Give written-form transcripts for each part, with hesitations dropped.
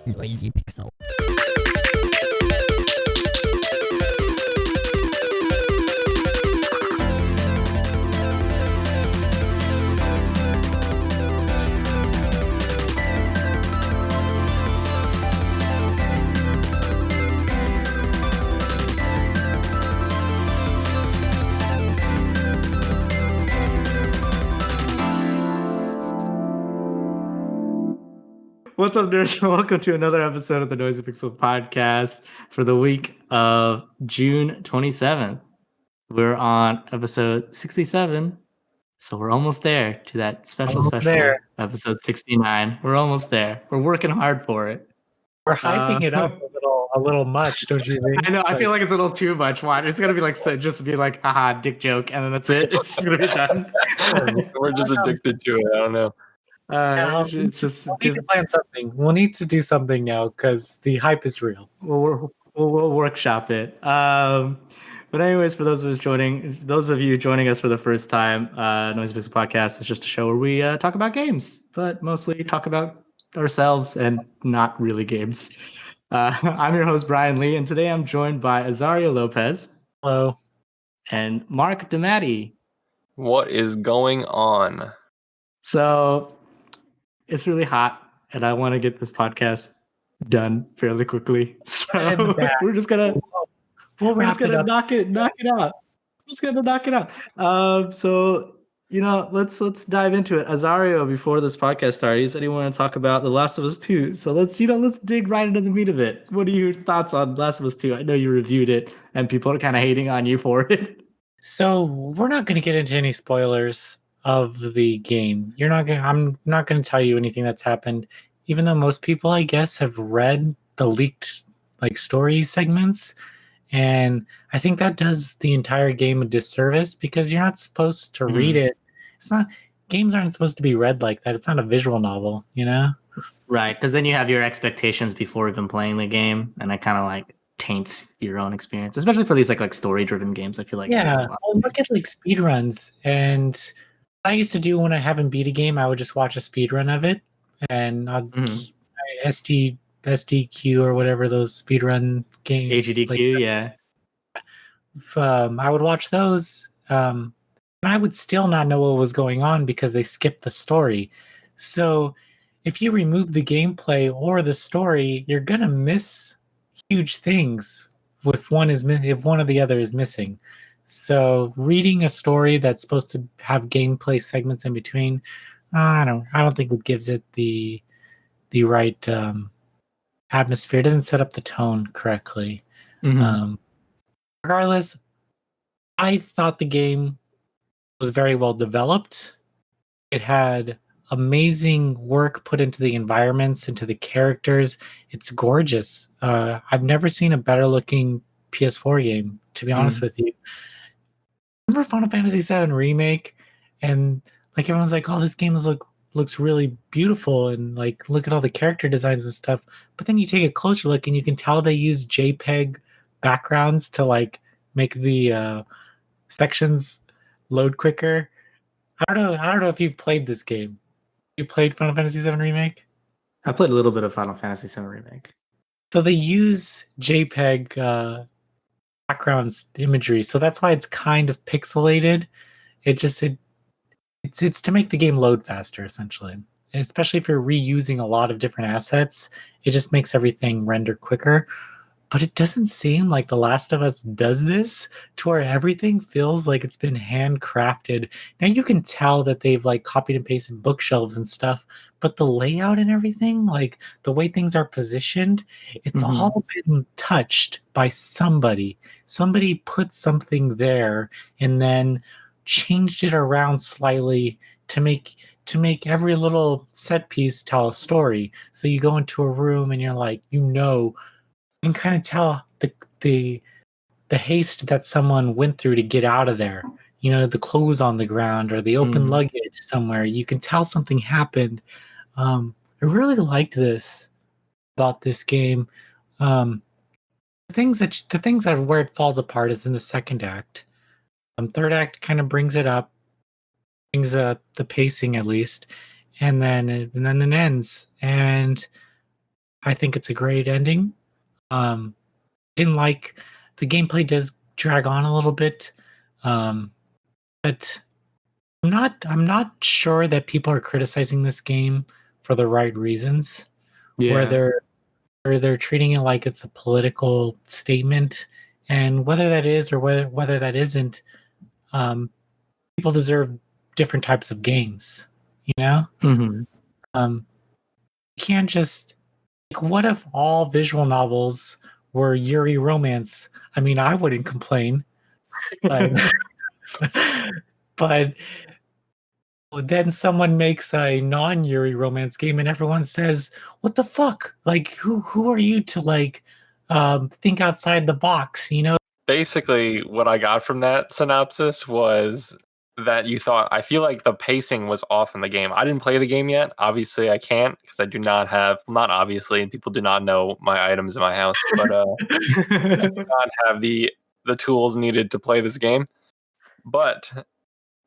Noisy Pixel. What's up, nerds? Welcome to another episode of the Noisy Pixel podcast for the week of June 27th. We're on episode 67, so we're almost there to that special episode 69. We're almost there. We're working hard for it. We're hyping it up a little much, don't you think? I know. I feel like it's a little too much. Why? It's gonna be like just be like, haha, dick joke, and then that's it. It's just gonna be done. We're just addicted to it. I don't know. It's just we'll need to plan something. We'll need to do something now because the hype is real. We'll workshop it. But anyways, for those of you joining us for the first time, Noisy Pixel Podcast is just a show where we talk about games, but mostly talk about ourselves and not really games. I'm your host, Brian Lee, and today I'm joined by Azario Lopez. Hello. And Mark DiMattei. What is going on? So it's really hot, and I want to get this podcast done fairly quickly. So we're just gonna knock it out. Just gonna knock it out. So let's dive into it. Azario, before this podcast started, he said he wanted to talk about The Last of Us 2. So let's dig right into the meat of it. What are your thoughts on Last of Us 2? I know you reviewed it, and people are kind of hating on you for it. So we're not going to get into any spoilers of the game. I'm not going to tell you anything that's happened, even though most people, I guess, have read the leaked story segments. And I think that does the entire game a disservice because you're not supposed to read it. Games aren't supposed to be read like that. It's not a visual novel, you know? Right, because then you have your expectations before even playing the game, and that kind of taints your own experience, especially for these like story-driven games. I feel like look at speedruns, and I used to do when I haven't beat a game, I would just watch a speedrun of it, and I'd SDQ or whatever those speedrun games. HDQ, yeah. I would watch those, and I would still not know what was going on because they skipped the story. So if you remove the gameplay or the story, you're gonna miss huge things if one or the other is missing. So reading a story that's supposed to have gameplay segments in between, I don't think it gives it the right atmosphere. It doesn't set up the tone correctly. Regardless, I thought the game was very well developed. It had amazing work put into the environments, into the characters. It's gorgeous. I've never seen a better looking PS4 game, to be honest with you. Remember Final Fantasy VII Remake? And everyone's like, oh, this game looks really beautiful, and look at all the character designs and stuff. But then you take a closer look and you can tell they use JPEG backgrounds to make the sections load quicker. I don't know if you've played this game. You played Final Fantasy VII Remake? I played a little bit of Final Fantasy VII Remake. So they use JPEG background imagery, so that's why it's kind of pixelated. It's to make the game load faster, essentially. And especially if you're reusing a lot of different assets, it just makes everything render quicker. But it doesn't seem like The Last of Us does this to where everything feels like it's been handcrafted. Now you can tell that they've copied and pasted bookshelves and stuff, but the layout and everything, the way things are positioned, it's all been touched by somebody. Somebody put something there and then changed it around slightly to make every little set piece tell a story. So you go into a room and you're you can kind of tell the haste that someone went through to get out of there. The clothes on the ground or the open luggage somewhere. You can tell something happened. I really liked this about this game. The things that where it falls apart is in the second act. Third act kind of brings it up, brings up the pacing at least, and then it ends. And I think it's a great ending. Didn't like the gameplay does drag on a little bit, but I'm not sure that people are criticizing this game for the right reasons. Where Yeah. they're treating it like it's a political statement, and whether that is or whether that isn't, um, people deserve different types of games. You know, Mm-hmm. you can't just like, what if all visual novels were Yuri romance? I mean, I wouldn't complain, but but then someone makes a non-Yuri romance game and everyone says, "What the fuck? Like, who are you to like think outside the box?" You know? Basically, what I got from that synopsis was that you thought, I feel like the pacing was off in the game. I didn't play the game yet. Obviously, I can't because I do not have, not obviously, people do not know my items in my house, but not have the tools needed to play this game. But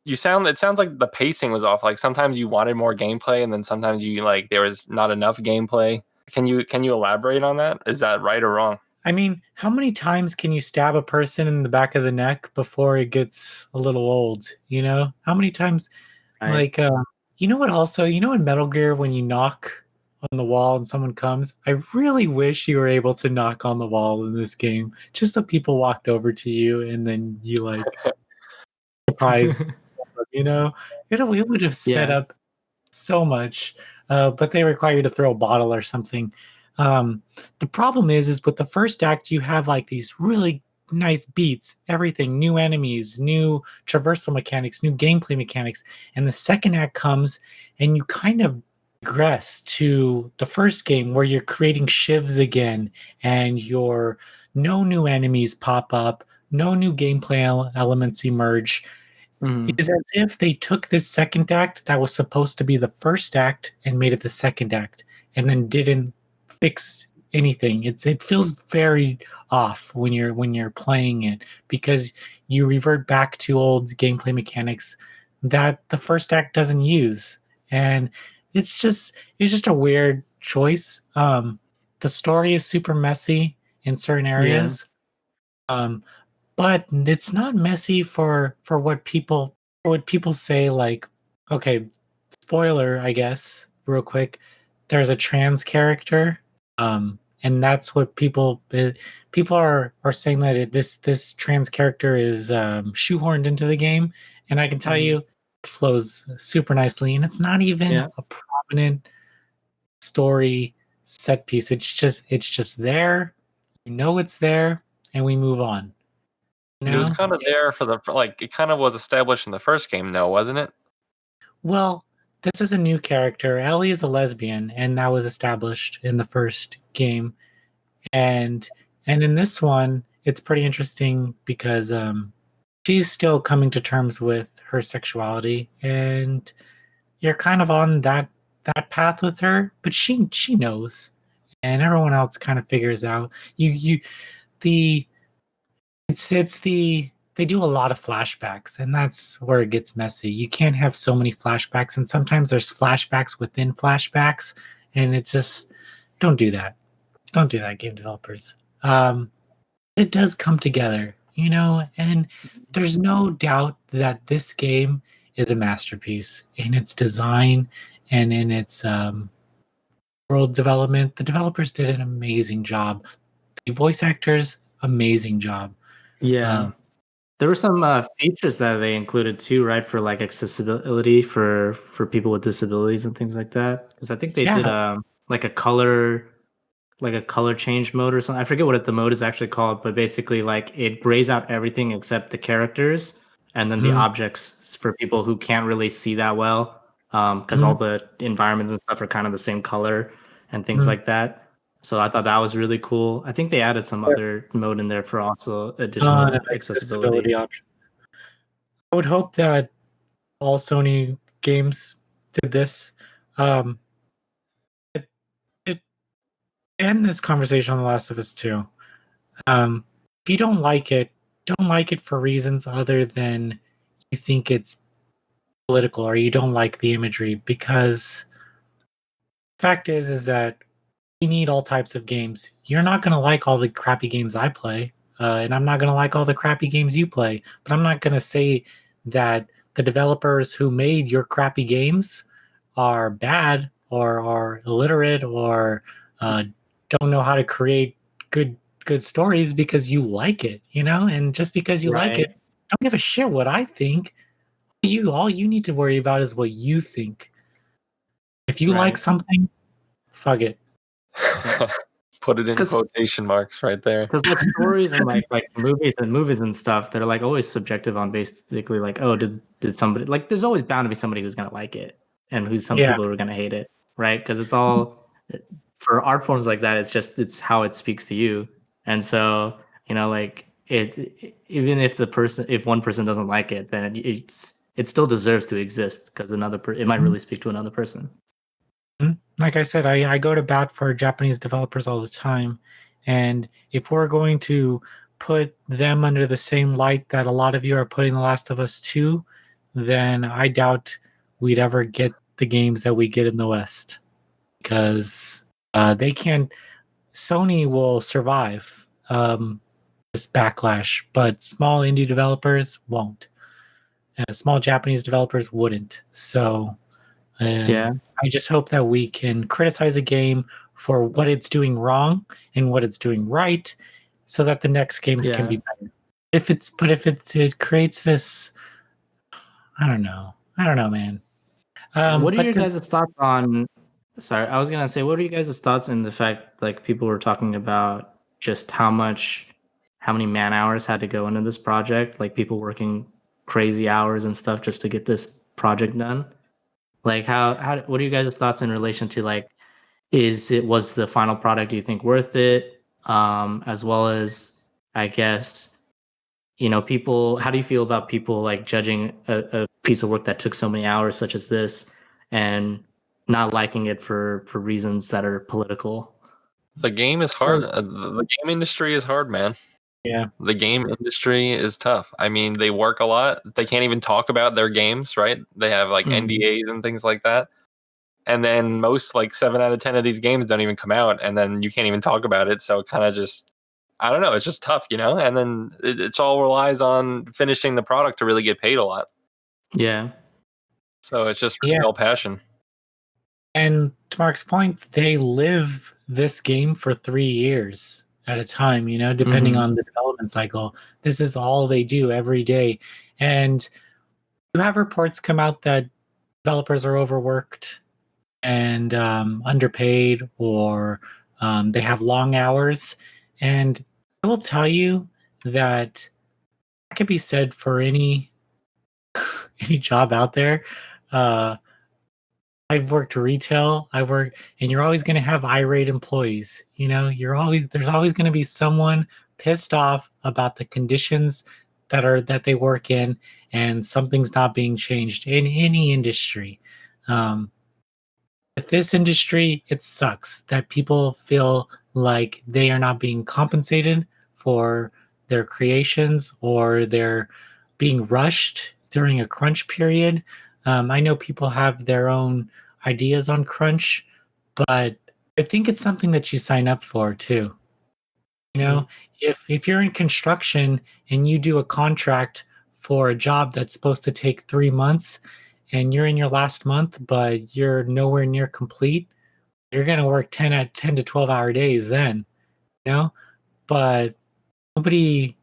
it sounds like the pacing was off. Like sometimes you wanted more gameplay, and then sometimes you like there was not enough gameplay. Can you elaborate on that? Is that right or wrong? I mean, how many times can you stab a person in the back of the neck before it gets a little old? You know, how many times? Right. Like, you know what? Also, you know, in Metal Gear, when you knock on the wall and someone comes, I really wish you were able to knock on the wall in this game, just so people walked over to you and then you like surprise. You know, it would have sped Yeah. up so much, but they require you to throw a bottle or something. Um, the problem is with the first act, you have like these really nice beats, everything, new enemies, new traversal mechanics, new gameplay mechanics, and the second act comes and you kind of regress to the first game where you're creating shivs again and your no new enemies pop up, no new gameplay elements emerge. Mm-hmm. It's as if they took this second act that was supposed to be the first act and made it the second act, and then didn't fix anything. It feels very off when you're playing it because you revert back to old gameplay mechanics that the first act doesn't use, and it's just a weird choice. The story is super messy in certain Yeah. areas. Um, but it's not messy for what people say, like, okay, spoiler, I guess, real quick, there's a trans character, and that's what people are saying that this trans character is shoehorned into the game, and I can tell Mm-hmm. you it flows super nicely, and it's not even Yeah. a prominent story set piece. It's just there, you know it's there, and we move on. You It was know? kind of there like it kind of was established in the first game, though, wasn't it? Well, this is a new character. Ellie is a lesbian, and that was established in the first game. And in this one, it's pretty interesting because she's still coming to terms with her sexuality, and you're kind of on that path with her, but she knows, and everyone else kind of figures out. The it's the they do a lot of flashbacks, and that's where it gets messy. You can't have so many flashbacks, and sometimes there's flashbacks within flashbacks, and it's just don't do that. Don't do that, game developers. It does come together, you know, and there's no doubt that this game is a masterpiece in its design and in its world development. The developers did an amazing job. The voice actors, amazing job. Yeah. Um, There were some features that they included too, right? For like accessibility for people with disabilities and things like that. Because I think they did yeah. like a color change mode or something. I forget what the mode is actually called, but basically like it grays out everything except the characters and then the Mhm, objects for people who can't really see that well. Because all mhm, the environments and stuff are kind of the same color and things mhm. like that. So I thought that was really cool. I think they added some other mode in there for also Ton of additional accessibility accessibility. options. I would hope that all Sony games did this. Um, it, it end this conversation on The Last of Us 2. If you don't like it for reasons other than you think it's political or you don't like the imagery, because fact is that we need all types of games. You're not going to like all the crappy games I play, and I'm not going to like all the crappy games you play, but I'm not going to say that the developers who made your crappy games are bad or are illiterate or don't know how to create good stories because you like it, and just because you like it, don't give a shit what I think. All you need to worry about is what you think. If you like something, fuck it. Put it in quotation marks right there. Because like stories and like movies and stuff, they're like always subjective on basically like, oh, did somebody like? There's always bound to be somebody who's gonna like it and who's some people who are gonna hate it, right? Because it's all for art forms like that. It's how it speaks to you, and so like even if one person doesn't like it, then it still deserves to exist because it might really speak to another person. Like I said, I go to bat for Japanese developers all the time. And if we're going to put them under the same light that a lot of you are putting The Last of Us 2, then I doubt we'd ever get the games that we get in the West. Because they can't... Sony will survive this backlash, but small indie developers won't. Small Japanese developers wouldn't. So... I just hope that we can criticize a game for what it's doing wrong and what it's doing right, so that the next games can be better. If it creates this, I don't know, man. What are your guys' thoughts on? Sorry, I was gonna say, what are you guys' thoughts in the fact like people were talking about just how many man hours had to go into this project, like people working crazy hours and stuff just to get this project done? Like what are you guys' thoughts in relation to like, was the final product, do you think, worth it? As well as, I guess, people, how do you feel about people like judging a piece of work that took so many hours such as this and not liking it for reasons that are political? The game is hard. The game industry is hard, man. Yeah. The game industry is tough. I mean, they work a lot. They can't even talk about their games, right? They have like NDAs and things like that. And then most, like 7 out of 10 of these games don't even come out, and then you can't even talk about it. So it kind of just, I don't know, it's just tough, And then it's all relies on finishing the product to really get paid a lot. Yeah. So it's just real passion. And to Mark's point, they live this game for 3 years at a time, depending on the development cycle. This is all they do every day. And you have reports come out that developers are overworked and underpaid, or they have long hours. And I will tell you that could be said for any job out there. I've worked retail. And you're always going to have irate employees. There's always going to be someone pissed off about the conditions that they work in, and something's not being changed in any industry. With this industry, it sucks that people feel like they are not being compensated for their creations, or they're being rushed during a crunch period. I know people have their own ideas on crunch, but I think it's something that you sign up for too. If you're in construction and you do a contract for a job that's supposed to take 3 months, and you're in your last month, but you're nowhere near complete, you're going to work 10 to 12 hour days then, but nobody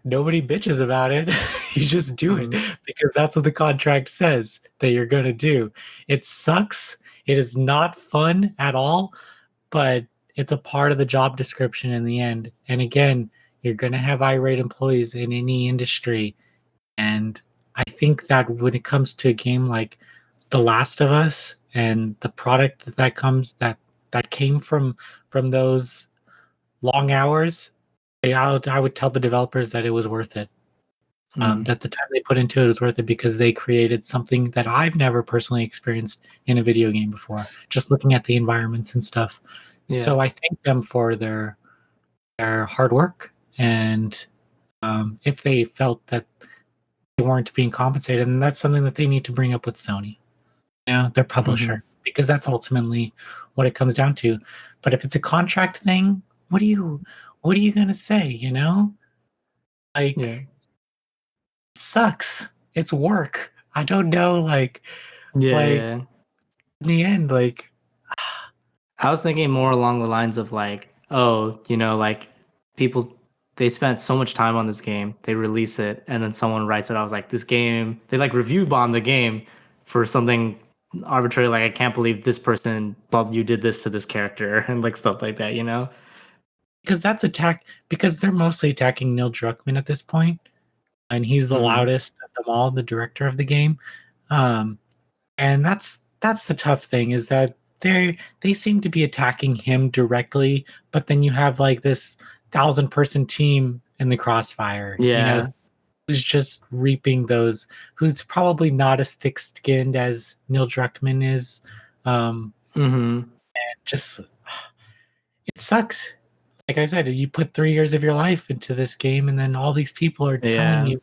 bitches about it. You just do it because that's what the contract says that you're going to do. It sucks. It is not fun at all, but it's a part of the job description in the end. And again, you're going to have irate employees in any industry. And I think that when it comes to a game like The Last of Us and the product that came from those long hours, I would tell the developers that it was worth it. That the time they put into it was worth it because they created something that I've never personally experienced in a video game before, just looking at the environments and stuff. Yeah. So I thank them for their hard work, and if they felt that they weren't being compensated, and that's something that they need to bring up with Sony, their publisher. because that's ultimately what it comes down to. But if it's a contract thing, what are you gonna say? Like Yeah. it sucks. It's work. I don't know. Like Yeah. in the end, like I was thinking more along the lines of like, oh, like people they spent so much time on this game, they release it, and then someone writes it. I was like, this game, they like review bomb the game for something arbitrary. Like, I can't believe this person, Bob, you did this to this character, and like stuff like that. because they're mostly attacking Neil Druckmann at this point, and he's the Mhm. loudest of them all, the director of the game. Um, and that's the tough thing is that they seem to be attacking him directly, but then you have like this 1,000-person team in the crossfire, Yeah. who's just reaping those, who's probably not as thick-skinned as Neil Druckmann is. Mm-hmm. Just it sucks. Like I said, you put 3 years of your life into this game, and then all these people are telling Yeah. you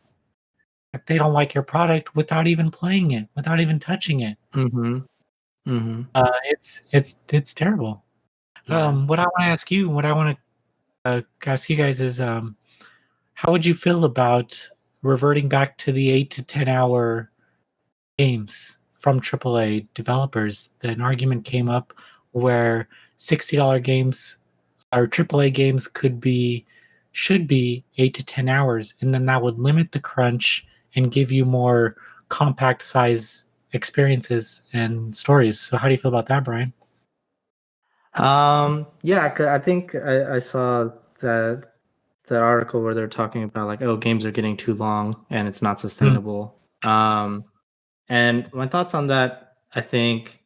that they don't like your product without even playing it, without even touching it. Mm-hmm. Mm-hmm. It's terrible. Yeah. What I want to ask you, what I want to ask you guys is, how would you feel about reverting back to the 8 to 10 hour games from AAA developers? An argument came up where $60 games or AAA games should be 8 to 10 hours, and then that would limit the crunch and give you more compact size experiences and stories. So, how do you feel about that, Brian? Yeah, I think I saw that article where they're talking about like, oh, games are getting too long and it's not Hmm. sustainable. And my thoughts on that, I think,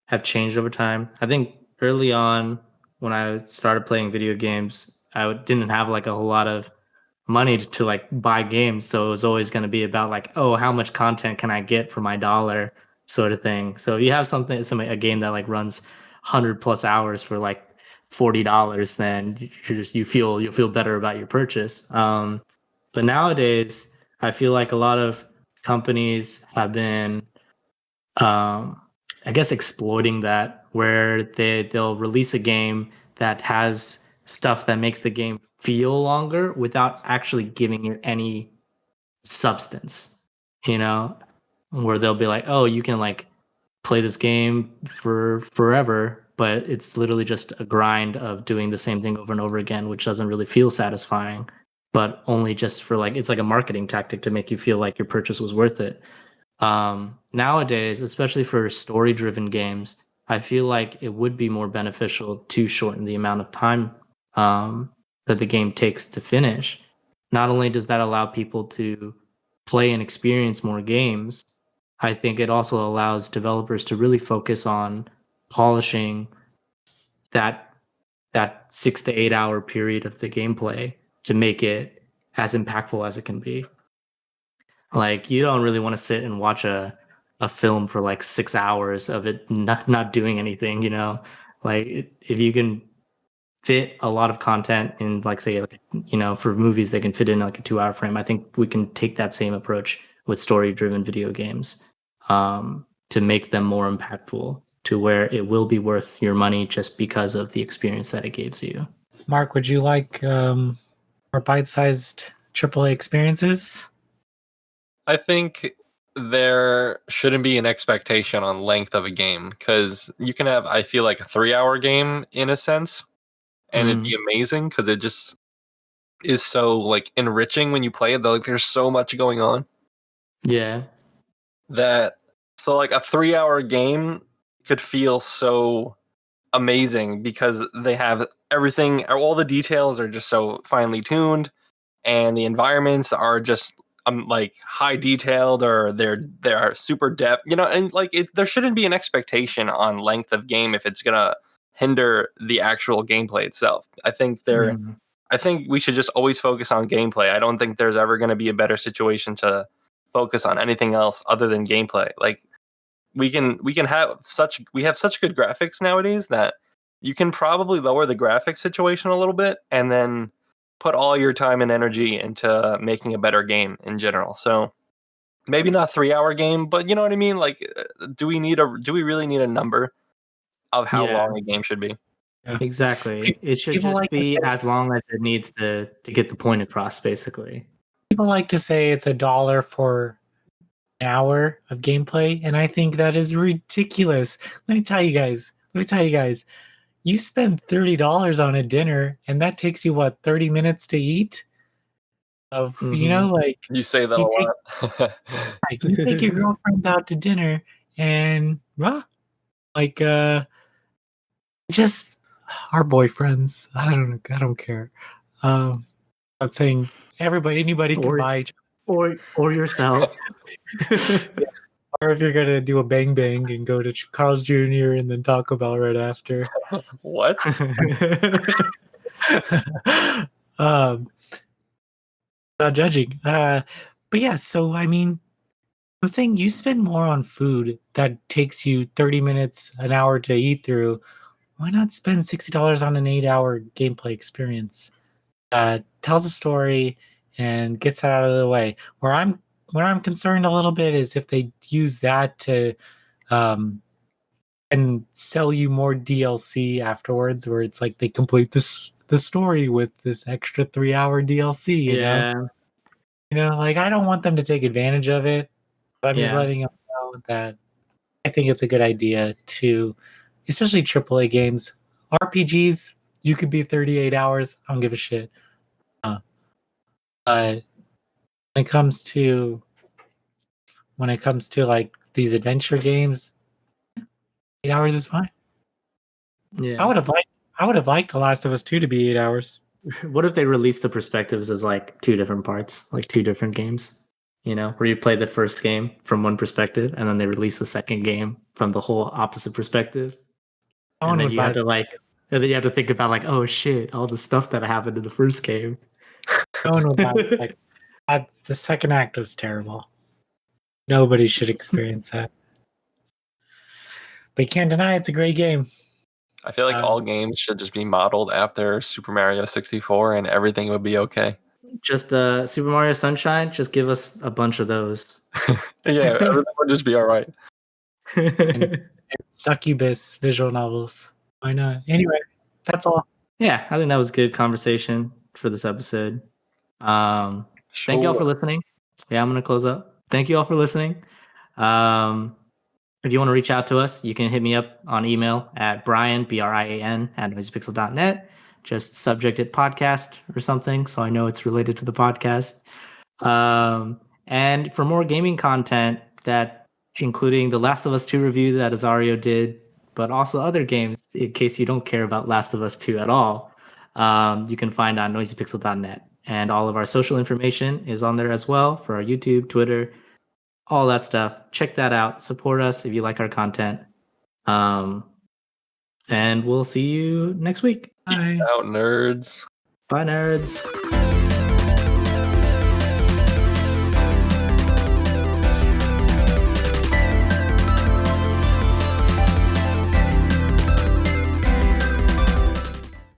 have changed over time. I think early on when I started playing video games, didn't have like a whole lot of money to like buy games, so it was always going to be about like, oh, how much content can I get for my dollar, sort of thing. So if you have a game that like runs 100+ hours for like $40, then you'll feel better about your purchase. But nowadays, I feel like a lot of companies have been, um, I guess, exploiting that, where they'll release a game that has stuff that makes the game feel longer without actually giving it any substance, you know, where they'll be like, oh, you can like play this game for forever, but it's literally just a grind of doing the same thing over and over again, which doesn't really feel satisfying, but only just for like, it's like a marketing tactic to make you feel like your purchase was worth it. Nowadays, especially for story driven games, I feel like it would be more beneficial to shorten the amount of time um, that the game takes to finish. Not only does that allow people to play and experience more games, I think it also allows developers to really focus on polishing that 6 to 8 hour period of the gameplay to make it as impactful as it can be. Like, you don't really want to sit and watch a film for like 6 hours of it not doing anything. Like, if you can fit a lot of content in, like, say, like, for movies they can fit in like a 2 hour frame. I think we can take that same approach with story driven video games, to make them more impactful, to where it will be worth your money just because of the experience that it gives you. Mark, would you like more bite-sized AAA experiences? I think there shouldn't be an expectation on length of a game because you can have, I feel like, a 3 hour game in a sense, and it'd be amazing because it just is so like enriching when you play it. Though, like, there's so much going on Yeah. that so like a 3 hour game could feel so amazing because they have everything, all the details are just so finely tuned, and the environments are just like high detailed, or they are super depth, and like there shouldn't be an expectation on length of game if it's gonna hinder the actual gameplay itself. Mhm. I think we should just always focus on gameplay. I don't think there's ever going to be a better situation to focus on anything else other than gameplay. Like, we have such good graphics nowadays that you can probably lower the graphics situation a little bit and then put all your time and energy into making a better game in general. So maybe not 3-hour game, but you know what I mean? Like, do we really need a number of how long a game should be? Yeah. Exactly. It should just be as long as it needs to get the point across, basically. People like to say it's $1 for an hour of gameplay, and I think that is ridiculous. Let me tell you guys. You spend $30 on a dinner, and that takes you 30 minutes to eat? Like you say that a lot. you take your girlfriends out to dinner, and just our boyfriends. I don't care. Not saying anybody can buy or yourself. Or if you're gonna do a bang bang and go to Carl's Jr. and then Taco Bell right after. What? Not judging. But yeah, so I mean, I'm saying you spend more on food that takes you 30 minutes, an hour to eat through. Why not spend $60 on an 8-hour gameplay experience that tells a story and gets that out of the way? Where I'm concerned a little bit is if they use that to and sell you more DLC afterwards, where it's like they complete the story with this extra 3-hour DLC. You know, like I don't want them to take advantage of it, but I'm just letting them know that I think it's a good idea to, especially AAA games, RPGs. You could be 38 hours. I don't give a shit. But when it comes to like these adventure games, 8 hours is fine. Yeah. I would have liked The Last of Us 2 to be 8 hours. What if they released the perspectives as like two different parts, like two different games? You know, where you play the first game from one perspective, and then they release the second game from the whole opposite perspective. And then you have to think about like, oh shit, all the stuff that happened in the first game. No one would buy the second. The second act was terrible. Nobody should experience that. But you can't deny it's a great game. I feel like all games should just be modeled after Super Mario 64 and everything would be okay. Just Super Mario Sunshine, just give us a bunch of those. Yeah, everything would just be all right. and succubus visual novels. Why not? Anyway, that's all. Yeah, I think that was a good conversation for this episode. Thank you all for listening. Yeah, I'm going to close up. Thank you all for listening. If you want to reach out to us, you can hit me up on email at Brian, BRIAN, @noisypixel.net. Just subject it podcast or something, so I know it's related to the podcast. And for more gaming content, that including the Last of Us 2 review that Azario did, but also other games, in case you don't care about Last of Us 2 at all, you can find on noisypixel.net. And all of our social information is on there as well for our YouTube, Twitter, all that stuff. Check that out. Support us if you like our content. And we'll see you next week. Bye. Out, nerds. Bye, nerds.